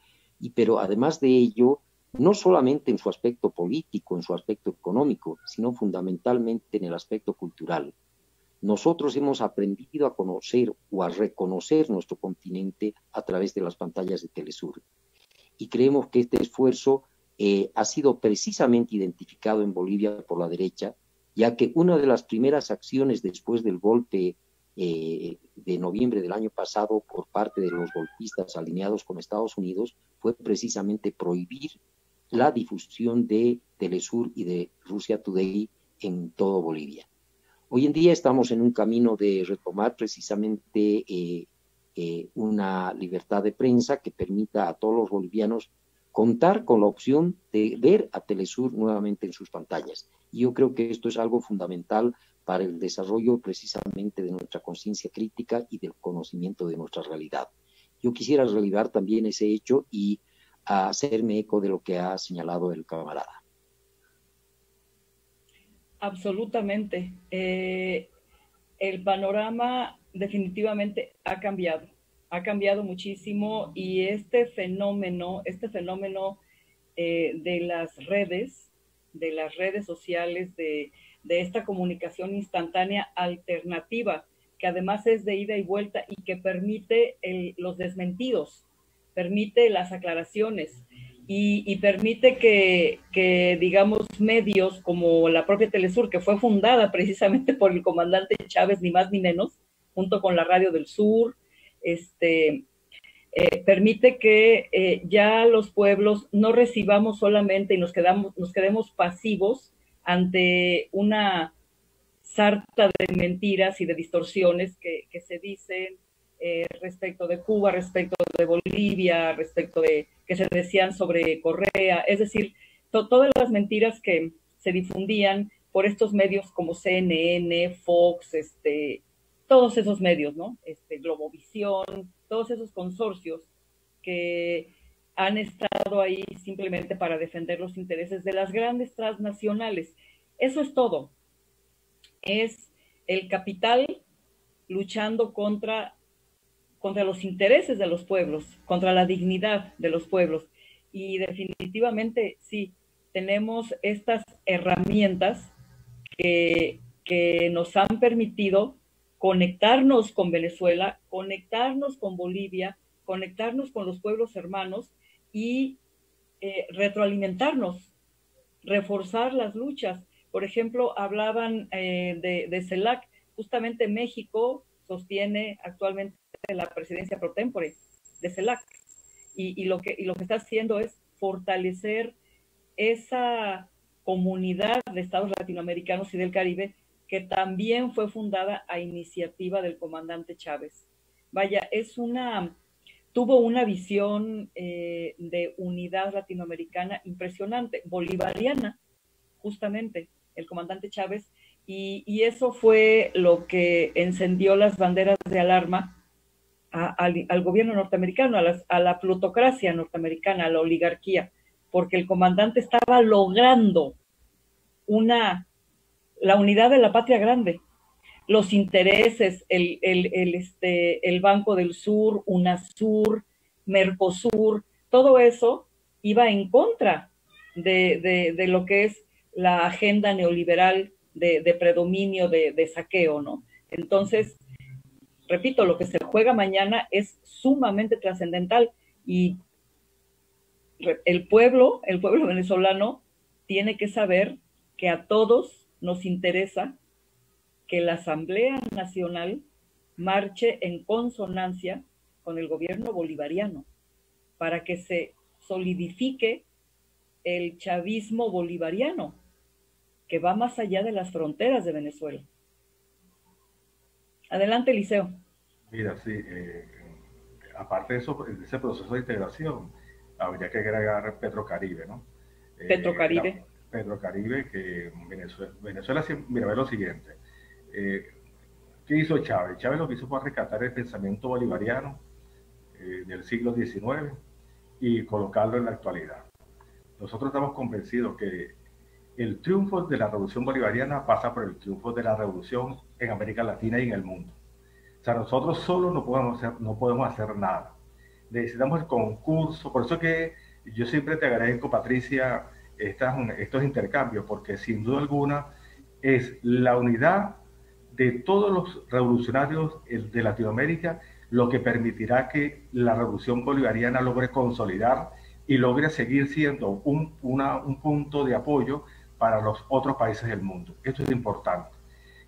pero además de ello, no solamente en su aspecto político, en su aspecto económico, sino fundamentalmente en el aspecto cultural. Nosotros hemos aprendido a conocer o a reconocer nuestro continente a través de las pantallas de Telesur. Y creemos que este esfuerzo ha sido precisamente identificado en Bolivia por la derecha, ya que una de las primeras acciones después del golpe de noviembre del año pasado por parte de los golpistas alineados con Estados Unidos fue precisamente prohibir la difusión de Telesur y de Russia Today en todo Bolivia. Hoy en día estamos en un camino de retomar precisamente una libertad de prensa que permita a todos los bolivianos contar con la opción de ver a Telesur nuevamente en sus pantallas. Y yo creo que esto es algo fundamental para el desarrollo precisamente de nuestra conciencia crítica y del conocimiento de nuestra realidad. Yo quisiera relevar también ese hecho y hacerme eco de lo que ha señalado el camarada. Absolutamente. El panorama definitivamente ha cambiado muchísimo, y este fenómeno de las redes sociales, de esta comunicación instantánea alternativa, que además es de ida y vuelta y que permite los desmentidos, permite las aclaraciones y permite que, digamos, medios como la propia Telesur, que fue fundada precisamente por el comandante Chávez, ni más ni menos, junto con la Radio del Sur, permite que ya los pueblos no recibamos solamente y nos quedemos pasivos ante una sarta de mentiras y de distorsiones que se dicen respecto de Cuba, respecto de Bolivia, respecto de que se decían sobre Correa, es decir, todas las mentiras que se difundían por estos medios como CNN, Fox, todos esos medios, ¿no? Globovisión, todos esos consorcios que han estado ahí simplemente para defender los intereses de las grandes transnacionales. Eso es todo. Es el capital luchando contra los intereses de los pueblos, contra la dignidad de los pueblos. Y definitivamente sí, tenemos estas herramientas que nos han permitido conectarnos con Venezuela, conectarnos con Bolivia, conectarnos con los pueblos hermanos y retroalimentarnos, reforzar las luchas. Por ejemplo, hablaban de CELAC. Justamente México sostiene actualmente la presidencia pro tempore de CELAC, y lo que está haciendo es fortalecer esa comunidad de estados latinoamericanos y del Caribe, que también fue fundada a iniciativa del comandante Chávez. Vaya, tuvo una visión de unidad latinoamericana impresionante, bolivariana, justamente, el comandante Chávez, y eso fue lo que encendió las banderas de alarma al gobierno norteamericano, a la plutocracia norteamericana, a la oligarquía, porque el comandante estaba logrando la unidad de la patria grande, los intereses, el Banco del Sur, UNASUR, Mercosur, todo eso iba en contra de lo que es la agenda neoliberal de predominio, de saqueo, ¿no? Entonces, repito, lo que se juega mañana es sumamente trascendental y el pueblo venezolano tiene que saber que a todos nos interesa que la Asamblea Nacional marche en consonancia con el gobierno bolivariano para que se solidifique el chavismo bolivariano que va más allá de las fronteras de Venezuela. Adelante, Eliseo. Mira, sí, aparte de eso, de ese proceso de integración, habría que agregar Petrocaribe, ¿no? Petrocaribe. Petrocaribe, que Venezuela mira, ve lo siguiente. ¿Qué hizo Chávez? Chávez lo que hizo fue rescatar el pensamiento bolivariano del siglo XIX y colocarlo en la actualidad. Nosotros estamos convencidos que el triunfo de la revolución bolivariana pasa por el triunfo de la revolución en América Latina y en el mundo. O sea, nosotros solos no podemos hacer nada. Necesitamos el concurso. Por eso que yo siempre te agradezco, Patricia, estos intercambios, porque sin duda alguna es la unidad de todos los revolucionarios de Latinoamérica lo que permitirá que la revolución bolivariana logre consolidar y logre seguir siendo un punto de apoyo para los otros países del mundo. Esto es importante.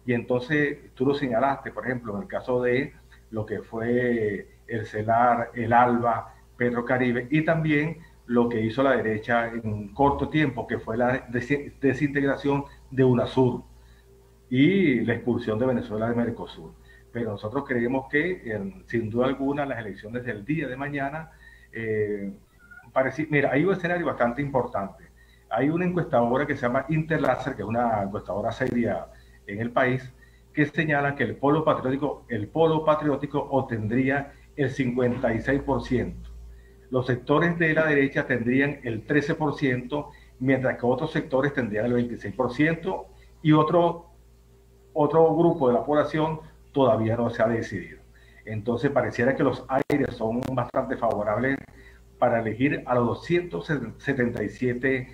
Y entonces tú lo señalaste, por ejemplo, en el caso de lo que fue el CELAR, el ALBA, Petrocaribe, y también lo que hizo la derecha en un corto tiempo, que fue la desintegración de UNASUR y la expulsión de Venezuela de Mercosur. Pero nosotros creemos que, sin duda alguna, las elecciones del día de mañana, mira, hay un escenario bastante importante. Hay una encuestadora que se llama Interláser, que es una encuestadora seria en el país, que señala que el polo patriótico obtendría el 56%. Los sectores de la derecha tendrían el 13%, mientras que otros sectores tendrían el 26%, y otro grupo de la población todavía no se ha decidido. Entonces pareciera que los aires son bastante favorables para elegir a los 277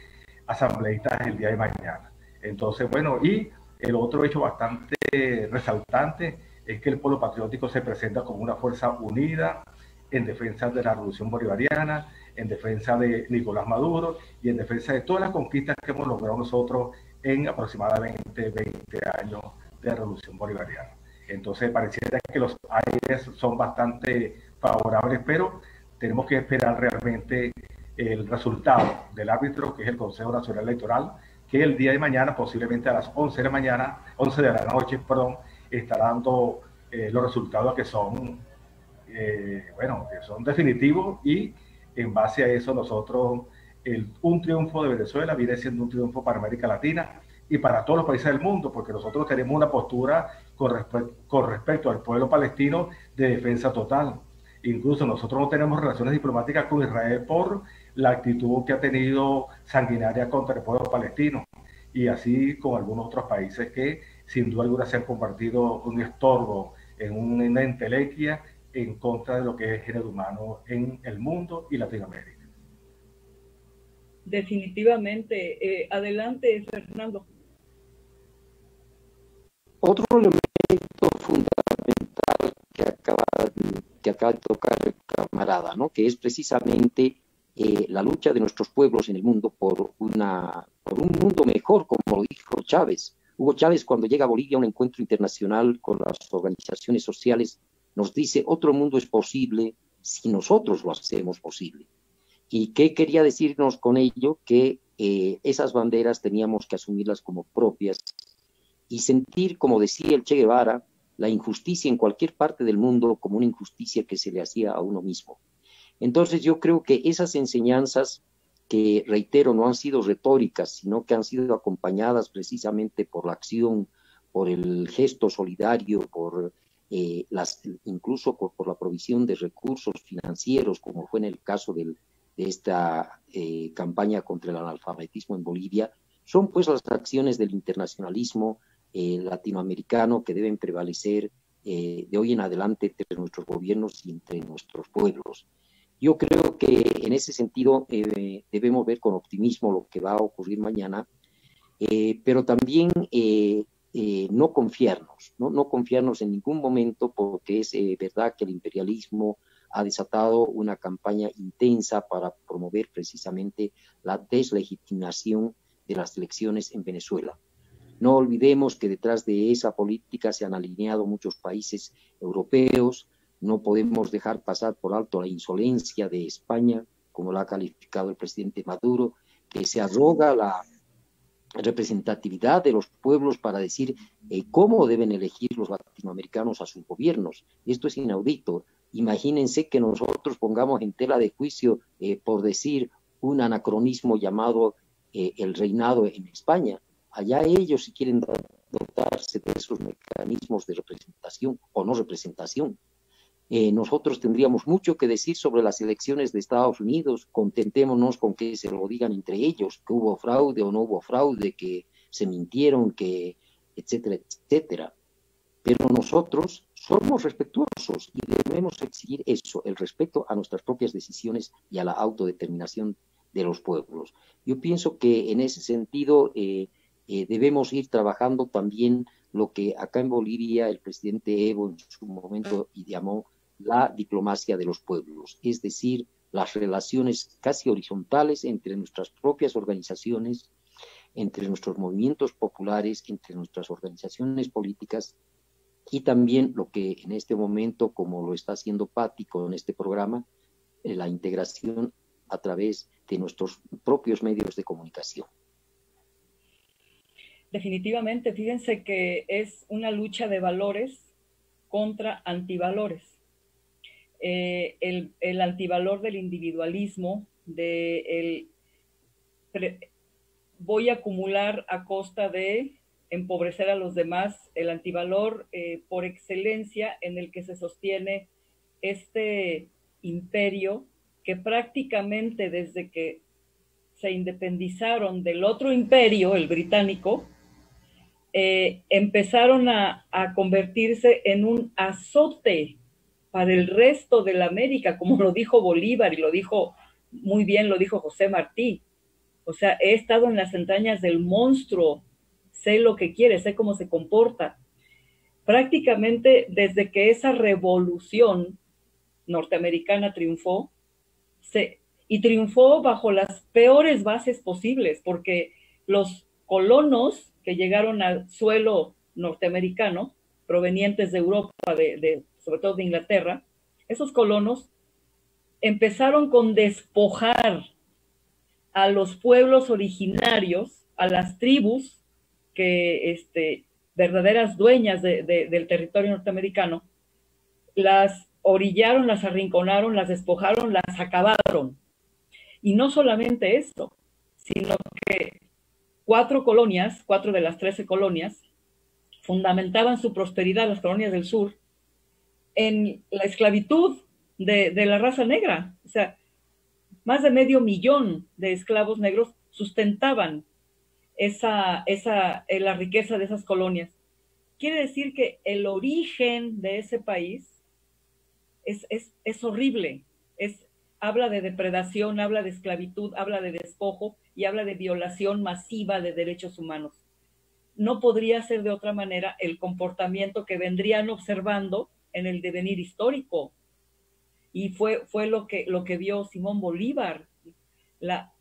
asambleístas el día de mañana. Entonces, bueno, y el otro hecho bastante resaltante es que el polo patriótico se presenta como una fuerza unida en defensa de la revolución bolivariana, en defensa de Nicolás Maduro y en defensa de todas las conquistas que hemos logrado nosotros en aproximadamente 20 años de revolución bolivariana. Entonces pareciera que los aires son bastante favorables, pero tenemos que esperar realmente el resultado del árbitro, que es el Consejo Nacional Electoral, que el día de mañana, posiblemente a las 11 de la noche, estará dando los resultados que son, que son definitivos, y en base a eso nosotros, un triunfo de Venezuela viene siendo un triunfo para América Latina y para todos los países del mundo, porque nosotros tenemos una postura con respecto al pueblo palestino de defensa total. Incluso nosotros no tenemos relaciones diplomáticas con Israel por la actitud que ha tenido sanguinaria contra el pueblo palestino, y así con algunos otros países que sin duda alguna se han convertido un estorbo, en una entelequia en contra de lo que es el género humano en el mundo y Latinoamérica. Definitivamente. Adelante, Fernando. Otro elemento fundamental que acaba de tocar el camarada, ¿no?, que es precisamente la lucha de nuestros pueblos en el mundo por un mundo mejor, como lo dijo Chávez. Hugo Chávez, cuando llega a Bolivia a un encuentro internacional con las organizaciones sociales, nos dice: otro mundo es posible si nosotros lo hacemos posible. ¿Y qué quería decirnos con ello? Que esas banderas teníamos que asumirlas como propias y sentir, como decía el Che Guevara, la injusticia en cualquier parte del mundo como una injusticia que se le hacía a uno mismo. Entonces yo creo que esas enseñanzas, que reitero, no han sido retóricas, sino que han sido acompañadas precisamente por la acción, por el gesto solidario, incluso por la provisión de recursos financieros, como fue en el caso de esta campaña contra el analfabetismo en Bolivia, son pues las acciones del internacionalismo latinoamericano que deben prevalecer de hoy en adelante entre nuestros gobiernos y entre nuestros pueblos. Yo creo que en ese sentido debemos ver con optimismo lo que va a ocurrir mañana, pero también no confiarnos, no confiarnos en ningún momento, porque es verdad que el imperialismo ha desatado una campaña intensa para promover precisamente la deslegitimación de las elecciones en Venezuela. No olvidemos que detrás de esa política se han alineado muchos países europeos. No podemos dejar pasar por alto la insolencia de España, como la ha calificado el presidente Maduro, que se arroga la representatividad de los pueblos para decir cómo deben elegir los latinoamericanos a sus gobiernos. Esto es inaudito. Imagínense que nosotros pongamos en tela de juicio, por decir, un anacronismo llamado el reinado en España. Allá ellos, si quieren dotarse de esos mecanismos de representación o no representación. Nosotros tendríamos mucho que decir sobre las elecciones de Estados Unidos. Contentémonos con que se lo digan entre ellos, que hubo fraude o no hubo fraude, que se mintieron, que etcétera, etcétera. Pero nosotros somos respetuosos y debemos exigir eso, el respeto a nuestras propias decisiones y a la autodeterminación de los pueblos. Yo pienso que en ese sentido debemos ir trabajando también lo que acá en Bolivia el presidente Evo en su momento llamó la diplomacia de los pueblos, es decir, las relaciones casi horizontales entre nuestras propias organizaciones, entre nuestros movimientos populares, entre nuestras organizaciones políticas, y también lo que en este momento, como lo está haciendo Patti con este programa, la integración a través de nuestros propios medios de comunicación. Definitivamente, fíjense que es una lucha de valores contra antivalores. El antivalor del individualismo, voy a acumular a costa de empobrecer a los demás, el antivalor por excelencia en el que se sostiene este imperio que prácticamente desde que se independizaron del otro imperio, el británico, empezaron a convertirse en un azote para el resto de la América, como lo dijo Bolívar y lo dijo muy bien, lo dijo José Martí. O sea, he estado en las entrañas del monstruo, sé lo que quiere, sé cómo se comporta. Prácticamente desde que esa revolución norteamericana triunfó, y triunfó bajo las peores bases posibles, porque los colonos que llegaron al suelo norteamericano, provenientes de Europa, sobre todo de Inglaterra, esos colonos empezaron con despojar a los pueblos originarios, a las tribus, que verdaderas dueñas del territorio norteamericano, las orillaron, las arrinconaron, las despojaron, las acabaron. Y no solamente eso, sino que 4 de las 13 colonias, fundamentaban su prosperidad, las colonias del sur, en la esclavitud de la raza negra. O sea, más de 500,000 de esclavos negros sustentaban la riqueza de esas colonias. Quiere decir que el origen de ese país es horrible. Habla de depredación, habla de esclavitud, habla de despojo y habla de violación masiva de derechos humanos. No podría ser de otra manera el comportamiento que vendrían observando en el devenir histórico. Y fue lo que vio Simón Bolívar.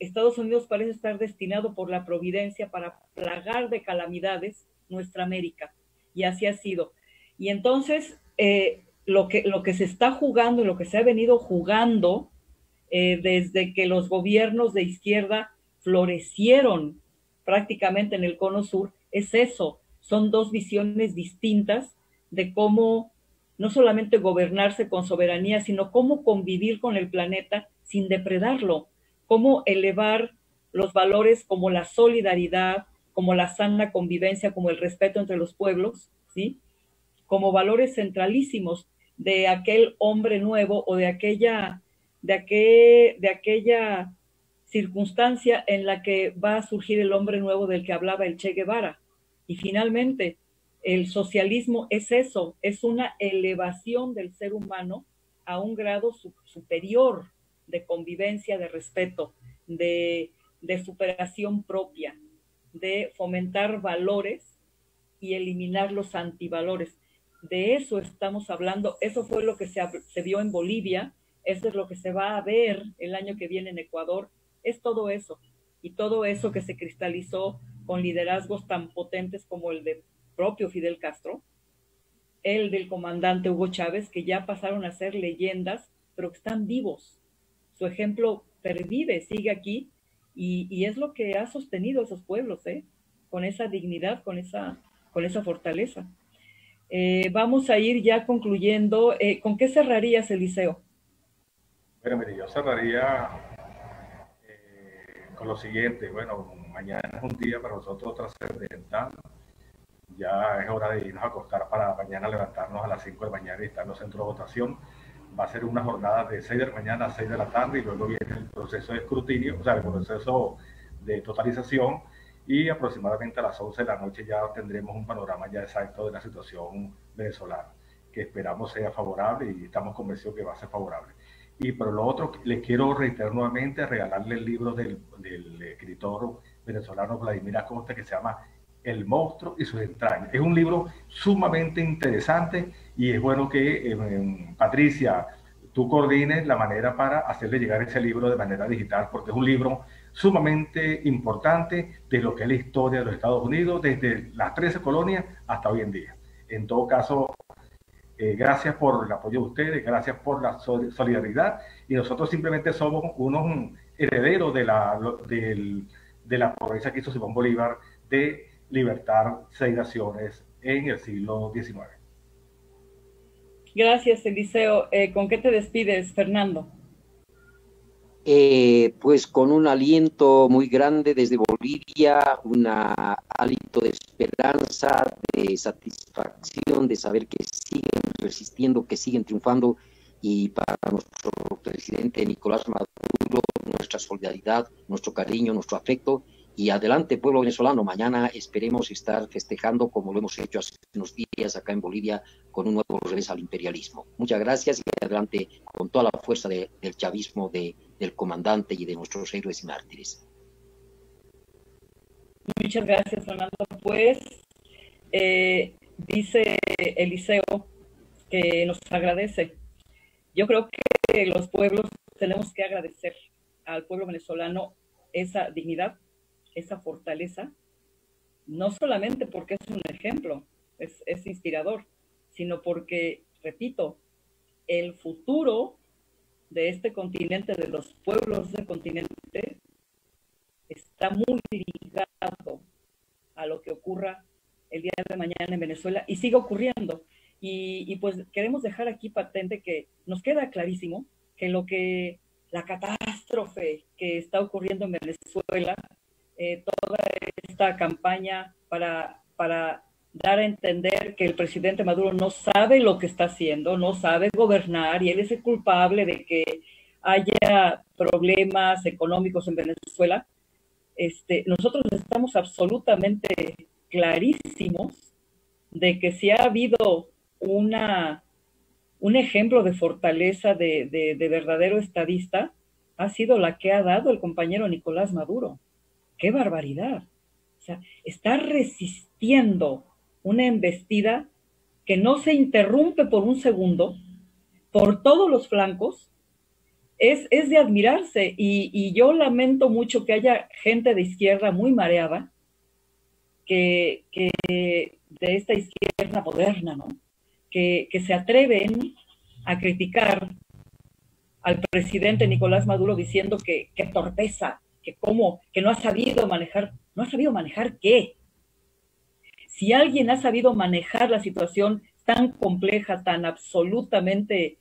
Estados Unidos parece estar destinado por la providencia para plagar de calamidades nuestra América. Y así ha sido. Y entonces, lo que se está jugando y lo que se ha venido jugando desde que los gobiernos de izquierda florecieron prácticamente en el cono sur, es eso. Son 2 visiones distintas de cómo no solamente gobernarse con soberanía, sino cómo convivir con el planeta sin depredarlo, cómo elevar los valores como la solidaridad, como la sana convivencia, como el respeto entre los pueblos, ¿sí? Como valores centralísimos de aquel hombre nuevo o de aquella circunstancia en la que va a surgir el hombre nuevo del que hablaba el Che Guevara. Y finalmente, el socialismo es eso, es una elevación del ser humano a un grado superior, de convivencia, de respeto, de superación propia, de fomentar valores y eliminar los antivalores. De eso estamos hablando, eso fue lo que se vio en Bolivia, eso es lo que se va a ver el año que viene en Ecuador, es todo eso, y todo eso que se cristalizó con liderazgos tan potentes como el de propio Fidel Castro, el del comandante Hugo Chávez, que ya pasaron a ser leyendas, pero que están vivos. Su ejemplo pervive, sigue aquí, y es lo que ha sostenido a esos pueblos, con esa dignidad, con esa fortaleza. Vamos a ir ya concluyendo. ¿Con qué cerrarías, Eliseo? Bueno, mire, yo cerraría con lo siguiente. Bueno, mañana es un día para nosotros trascendental. Ya es hora de irnos a acostar para mañana levantarnos a las 5 de la mañana y estar en los centros de votación. Va a ser una jornada de 6 de la mañana a 6 de la tarde y luego viene el proceso de escrutinio, o sea, el proceso de totalización, y aproximadamente a las 11 de la noche ya tendremos un panorama ya exacto de la situación venezolana, que esperamos sea favorable y estamos convencidos que va a ser favorable. Y por lo otro, les quiero reiterar nuevamente, regalarle el libro del escritor venezolano Vladimir Acosta, que se llama El monstruo y sus entrañas. Es un libro sumamente interesante y es bueno que, Patricia, tú coordines la manera para hacerle llegar ese libro de manera digital, porque es un libro sumamente importante de lo que es la historia de los Estados Unidos, desde las 13 colonias hasta hoy en día. En todo caso, gracias por el apoyo de ustedes, gracias por la solidaridad, y nosotros simplemente somos unos herederos de la promesa que hizo Simón Bolívar de libertar 6 naciones en el siglo XIX. Gracias, Eliseo. ¿Con qué te despides, Fernando? Pues con un aliento muy grande desde Bolivia, un hálito de esperanza, de satisfacción, de saber que siguen resistiendo, que siguen triunfando, y para nuestro presidente Nicolás Maduro, nuestra solidaridad, nuestro cariño, nuestro afecto. Y adelante, pueblo venezolano, mañana esperemos estar festejando como lo hemos hecho hace unos días acá en Bolivia, con un nuevo revés al imperialismo. Muchas gracias y adelante con toda la fuerza del chavismo, del comandante y de nuestros héroes y mártires. Muchas gracias, Fernando. Pues dice Eliseo que nos agradece. Yo creo que los pueblos tenemos que agradecer al pueblo venezolano esa dignidad, esa fortaleza, no solamente porque es un ejemplo, es inspirador, sino porque, repito, el futuro de este continente, de los pueblos del continente, está muy ligado a lo que ocurra el día de mañana en Venezuela y sigue ocurriendo. Y pues queremos dejar aquí patente que nos queda clarísimo que la catástrofe que está ocurriendo en Venezuela, toda esta campaña para dar a entender que el presidente Maduro no sabe lo que está haciendo, no sabe gobernar, y él es el culpable de que haya problemas económicos en Venezuela. Nosotros estamos absolutamente clarísimos de que si ha habido un ejemplo de fortaleza de verdadero estadista, ha sido la que ha dado el compañero Nicolás Maduro. ¡Qué barbaridad! O sea, está resistiendo una embestida que no se interrumpe por un segundo, por todos los flancos. Es de admirarse, y yo lamento mucho que haya gente de izquierda muy mareada, que de esta izquierda moderna, ¿no? Que se atreven a criticar al presidente Nicolás Maduro diciendo que torpeza, que no ha sabido manejar. ¿No ha sabido manejar qué? Si alguien ha sabido manejar la situación tan compleja, tan absolutamente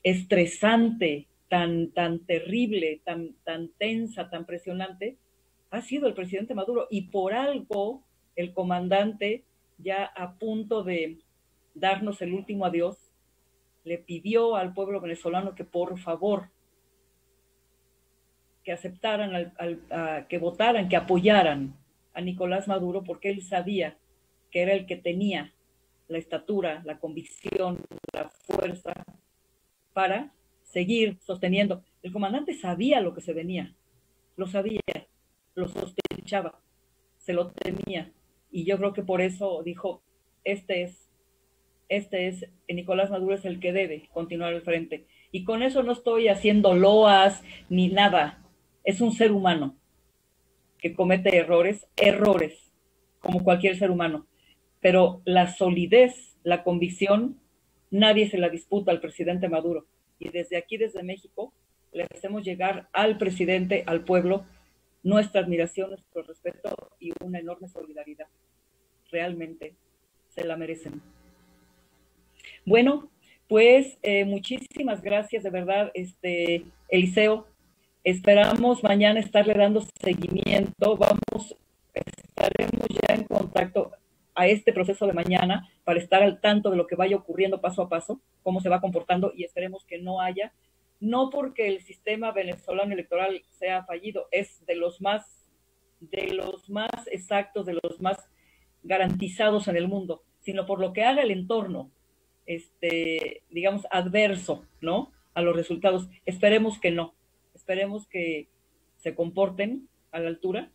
estresante, tan terrible, tan tensa, tan presionante, ha sido el presidente Maduro, y por algo el comandante, ya a punto de darnos el último adiós, le pidió al pueblo venezolano que por favor que aceptaran, que votaran, que apoyaran a Nicolás Maduro, porque él sabía que era el que tenía la estatura, la convicción, la fuerza para seguir sosteniendo. El comandante sabía lo que se venía, lo sabía, lo sospechaba, se lo temía. Y yo creo que por eso dijo, este es, Nicolás Maduro es el que debe continuar al frente. Y con eso no estoy haciendo loas ni nada. Es un ser humano que comete errores, como cualquier ser humano. Pero la solidez, la convicción, nadie se la disputa al presidente Maduro. Y desde aquí, desde México, le hacemos llegar al presidente, al pueblo, nuestra admiración, nuestro respeto y una enorme solidaridad. Realmente se la merecen. Bueno, pues muchísimas gracias, de verdad, Eliseo. Esperamos mañana estarle dando seguimiento. Estaremos ya en contacto a este proceso de mañana para estar al tanto de lo que vaya ocurriendo paso a paso, cómo se va comportando, y esperemos que no haya, no porque el sistema venezolano electoral sea fallido, es de los más exactos, de los más garantizados en el mundo, sino por lo que haga el entorno, digamos, adverso, ¿no? A los resultados. Esperemos que no. Esperemos que se comporten a la altura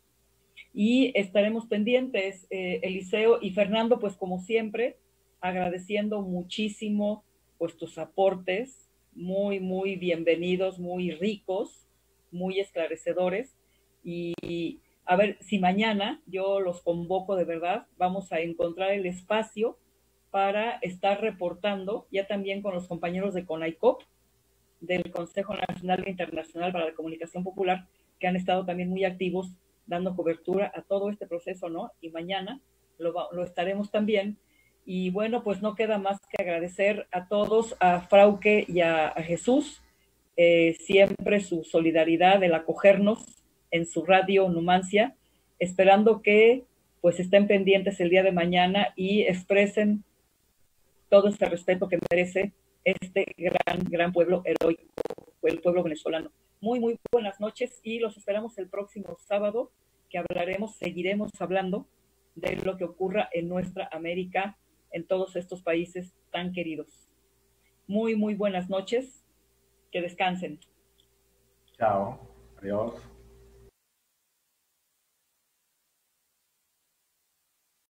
y estaremos pendientes, Eliseo y Fernando, pues como siempre, agradeciendo muchísimo pues tus aportes, muy, muy bienvenidos, muy ricos, muy esclarecedores, y a ver si mañana yo los convoco de verdad, vamos a encontrar el espacio para estar reportando, ya también con los compañeros de CONAICOP, del Consejo Nacional e Internacional para la Comunicación Popular, que han estado también muy activos dando cobertura a todo este proceso, ¿no? Y mañana lo estaremos también. Y bueno, pues no queda más que agradecer a todos, a Frauke y a Jesús, siempre su solidaridad, el acogernos en su radio Numancia, esperando que pues estén pendientes el día de mañana y expresen todo este respeto que merece este gran pueblo heroico, el pueblo venezolano. Muy, muy buenas noches y los esperamos el próximo sábado, que seguiremos hablando de lo que ocurra en nuestra América, en todos estos países tan queridos. Muy, muy buenas noches, que descansen. Chao, adiós.